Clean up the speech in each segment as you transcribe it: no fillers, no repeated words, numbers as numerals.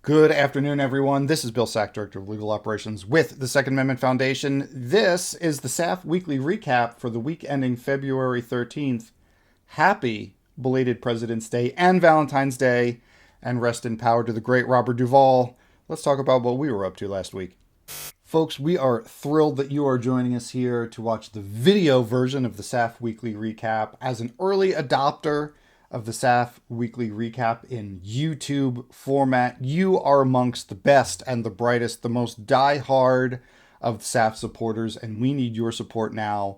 Good afternoon, everyone. This is Bill Sack, Director of Legal Operations with the Second Amendment Foundation. This is the SAF Weekly Recap for the week ending February 13th. Happy belated President's Day and Valentine's Day, and rest in power to the great Robert Duvall. Let's talk about what we were up to last week. Folks, we are thrilled that you are joining us here to watch the video version of the SAF Weekly Recap. As an early adopter of the SAF Weekly Recap in YouTube format, you are amongst the best and the brightest, the most die-hard of SAF supporters, and we need your support now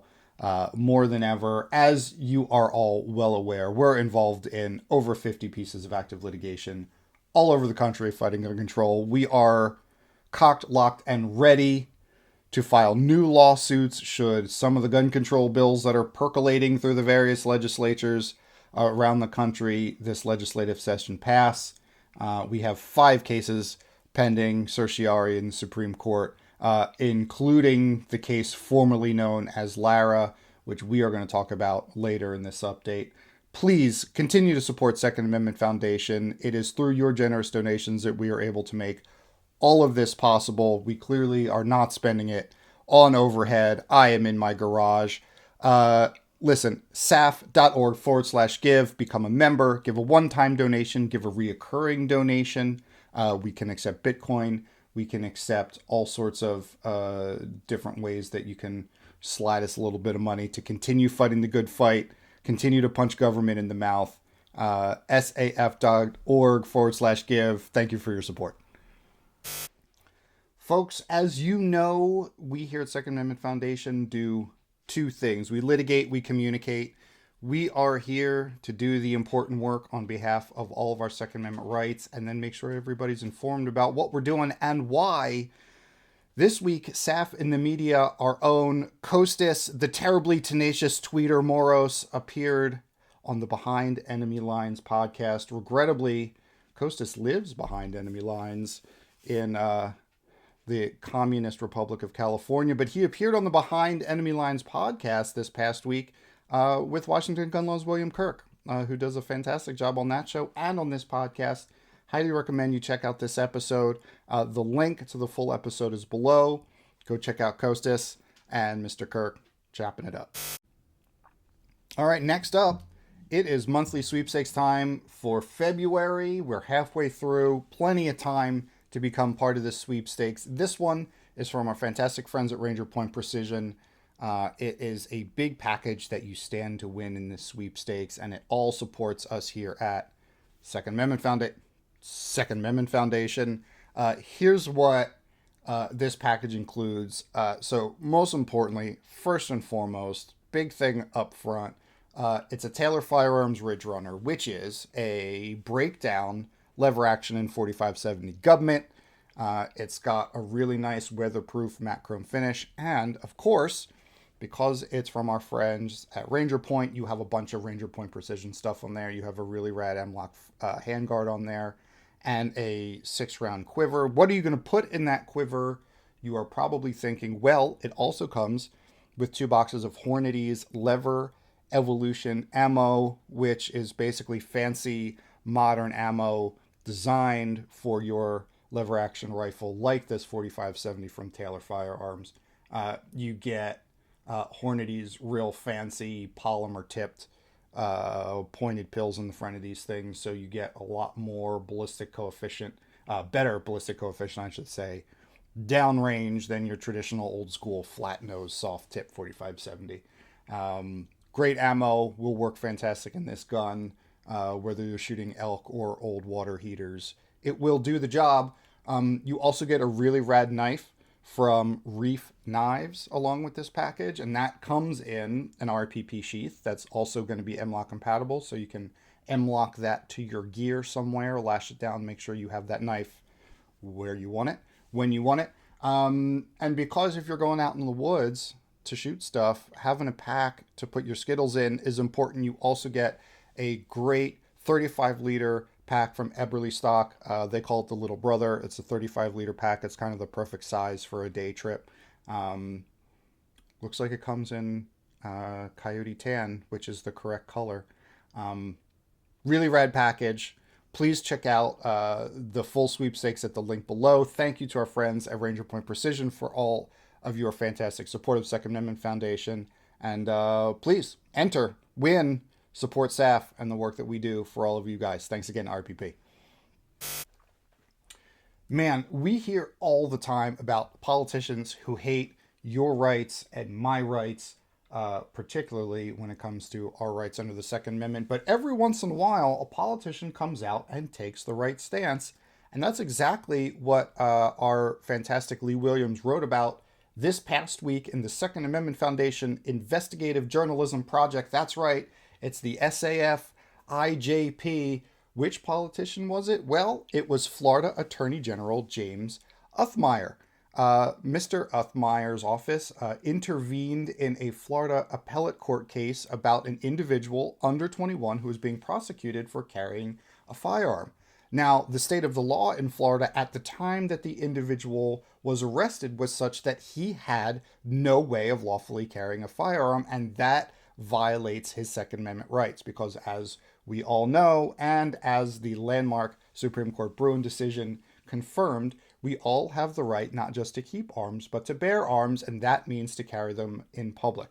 more than ever. As you are all well aware, we're involved in over 50 pieces of active litigation all over the country fighting gun control. We are cocked, locked, and ready to file new lawsuits should some of the gun control bills that are percolating through the various legislatures around the country this legislative session pass. We have 5 cases pending certiorari in the Supreme Court, including the case formerly known as Lara, which we are going to talk about later in this update. Please continue to support Second Amendment Foundation. It is through your generous donations that we are able to make all of this possible. We clearly are not spending it on overhead. I am in my garage. Listen, saf.org/give, become a member, give a one-time donation, give a reoccurring donation. We can accept Bitcoin. We can accept all sorts of different ways that you can slide us a little bit of money to continue fighting the good fight, continue to punch government in the mouth. saf.org/give. Thank you for your support. Folks, as you know, we here at Second Amendment Foundation do 2 things. We litigate, we communicate. We are here to do the important work on behalf of all of our Second Amendment rights and then make sure everybody's informed about what we're doing and why. This week, SAF in the media, our own Costas, the terribly tenacious tweeter Moros, appeared on the Behind Enemy Lines podcast. Regrettably, Costas lives behind enemy lines in the Communist Republic of California, but he appeared on the Behind Enemy Lines podcast this past week with Washington Gun Law's William Kirk, who does a fantastic job on that show and on this podcast. Highly recommend you check out this episode. The link to the full episode is below. Go check out Costas and Mr. Kirk chopping it up. All right, next up, it is monthly sweepstakes time for February. We're halfway through, plenty of time to become part of this sweepstakes. This one is from our fantastic friends at Ranger Point Precision. It is a big package that you stand to win in this sweepstakes, and it all supports us here at Second Amendment Foundation. Here's what this package includes. So most importantly, first and foremost, big thing up front, it's a Taylor Firearms Ridge Runner, which is a breakdown lever action in 4570 Government. It's got a really nice weatherproof matte chrome finish. And of course, because it's from our friends at Ranger Point, you have a bunch of Ranger Point Precision stuff on there. You have a really rad M-Lock handguard on there and a 6-round quiver. What are you going to put in that quiver? You are probably thinking, well, it also comes with 2 boxes of Hornady's Lever Evolution ammo, which is basically fancy modern ammo designed for your lever action rifle like this 4570 from Taylor Firearms. You get Hornady's real fancy polymer tipped pointed pills in the front of these things, so you get a lot more ballistic coefficient, better ballistic coefficient I should say, downrange than your traditional old school flat nose soft tip 4570. Great ammo, will work fantastic in this gun. Whether you're shooting elk or old water heaters, it will do the job. You also get a really rad knife from Reef Knives along with this package, and that comes in an RPP sheath that's also going to be M-Lock compatible, so you can M-Lock that to your gear somewhere, lash it down, make sure you have that knife where you want it, when you want it. And because if you're going out in the woods to shoot stuff, having a pack to put your Skittles in is important. You also get a great 35-liter pack from Eberly Stock. They call it the Little Brother. It's a 35-liter pack. It's kind of the perfect size for a day trip. Looks like it comes in Coyote Tan, which is the correct color. Really rad package. Please check out the full sweepstakes at the link below. Thank you to our friends at Ranger Point Precision for all of your fantastic support of Second Amendment Foundation. And please enter, win, support SAF and the work that we do for all of you guys. Thanks again, RPP. Man, we hear all the time about politicians who hate your rights and my rights, particularly when it comes to our rights under the Second Amendment. But every once in a while, a politician comes out and takes the right stance. And that's exactly what our fantastic Lee Williams wrote about this past week in the Second Amendment Foundation Investigative Journalism Project. That's right, it's the SAF IJP. Which politician was it? Well, it was Florida Attorney General James Uthmeier. Mr. Uthmeier's office intervened in a Florida appellate court case about an individual under 21 who was being prosecuted for carrying a firearm. Now, the state of the law in Florida at the time that the individual was arrested was such that he had no way of lawfully carrying a firearm, and that violates his Second Amendment rights because, as we all know, and as the landmark Supreme Court Bruin decision confirmed, we all have the right not just to keep arms, but to bear arms, and that means to carry them in public.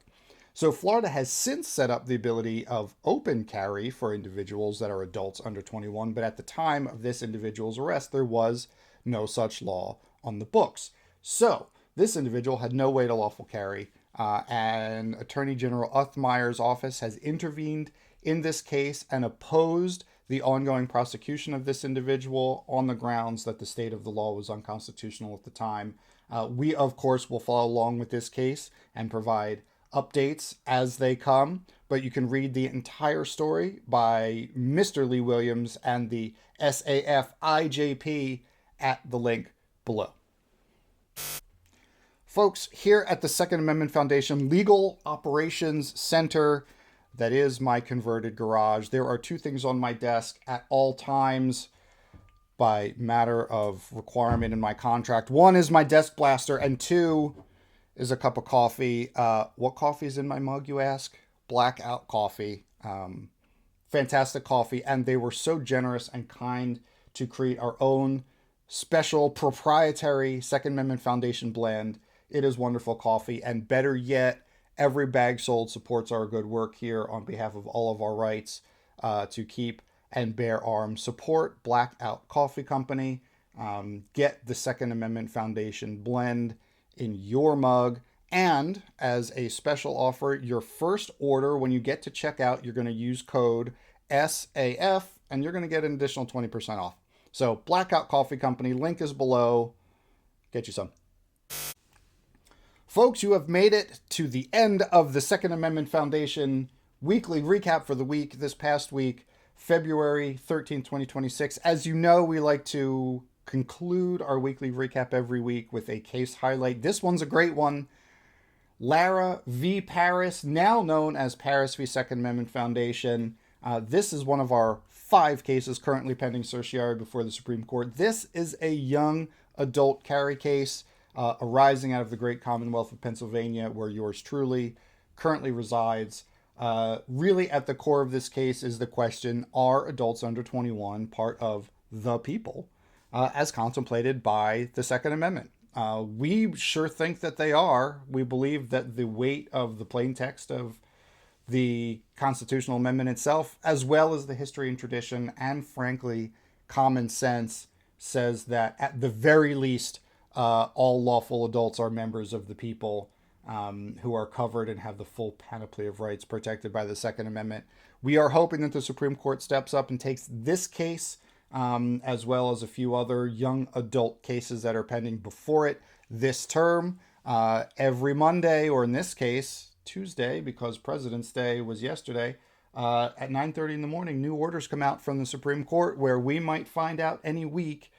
So Florida has since set up the ability of open carry for individuals that are adults under 21, but at the time of this individual's arrest, there was no such law on the books. So this individual had no way to lawful carry, and Attorney General Uthmeier's office has intervened in this case and opposed the ongoing prosecution of this individual on the grounds that the state of the law was unconstitutional at the time. We, of course, will follow along with this case and provide updates as they come, but you can read the entire story by Mr. Lee Williams and the SAF IJP at the link below. Folks, here at the Second Amendment Foundation Legal Operations Center, that is my converted garage, there are two things on my desk at all times by matter of requirement in my contract. One is my desk blaster, and two is a cup of coffee. What coffee is in my mug, you ask? Blackout coffee. Fantastic coffee, and they were so generous and kind to create our own special proprietary Second Amendment Foundation blend. It is wonderful coffee, and better yet, every bag sold supports our good work here on behalf of all of our rights to keep and bear arms. Support Blackout Coffee Company. Get the Second Amendment Foundation blend in your mug. And as a special offer, your first order, when you get to checkout, you're going to use code SAF, and you're going to get an additional 20% off. So Blackout Coffee Company, link is below. Get you some. Folks, you have made it to the end of the Second Amendment Foundation weekly recap for the week, this past week, February 13th, 2026. As you know, we like to conclude our weekly recap every week with a case highlight. This one's a great one. Lara v. Paris, now known as Paris v. Second Amendment Foundation. This is one of our 5 cases currently pending certiorari before the Supreme Court. This is a young adult carry case arising out of the great Commonwealth of Pennsylvania, where yours truly currently resides. Really at the core of this case is the question, are adults under 21 part of the people as contemplated by the Second Amendment? We sure think that they are. We believe that the weight of the plain text of the constitutional amendment itself, as well as the history and tradition, and frankly, common sense, says that at the very least, all lawful adults are members of the people who are covered and have the full panoply of rights protected by the Second Amendment. We are hoping that the Supreme Court steps up and takes this case, as well as a few other young adult cases that are pending before it this term. Every Monday, or in this case, Tuesday, because President's Day was yesterday, at 9:30 in the morning, new orders come out from the Supreme Court where we might find out any week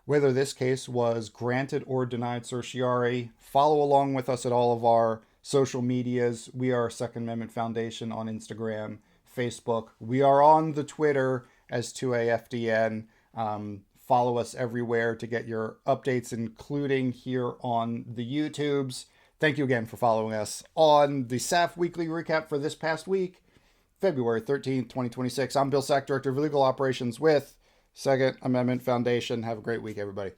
whether this case was granted or denied certiorari. Follow along with us at all of our social medias. We are Second Amendment Foundation on Instagram, Facebook. We are on the Twitter as 2AFDN. Follow us everywhere to get your updates, including here on the YouTubes. Thank you again for following us on the SAF Weekly Recap for this past week, February 13th, 2026. I'm Bill Sack, Director of Legal Operations with Second Amendment Foundation. Have a great week, everybody.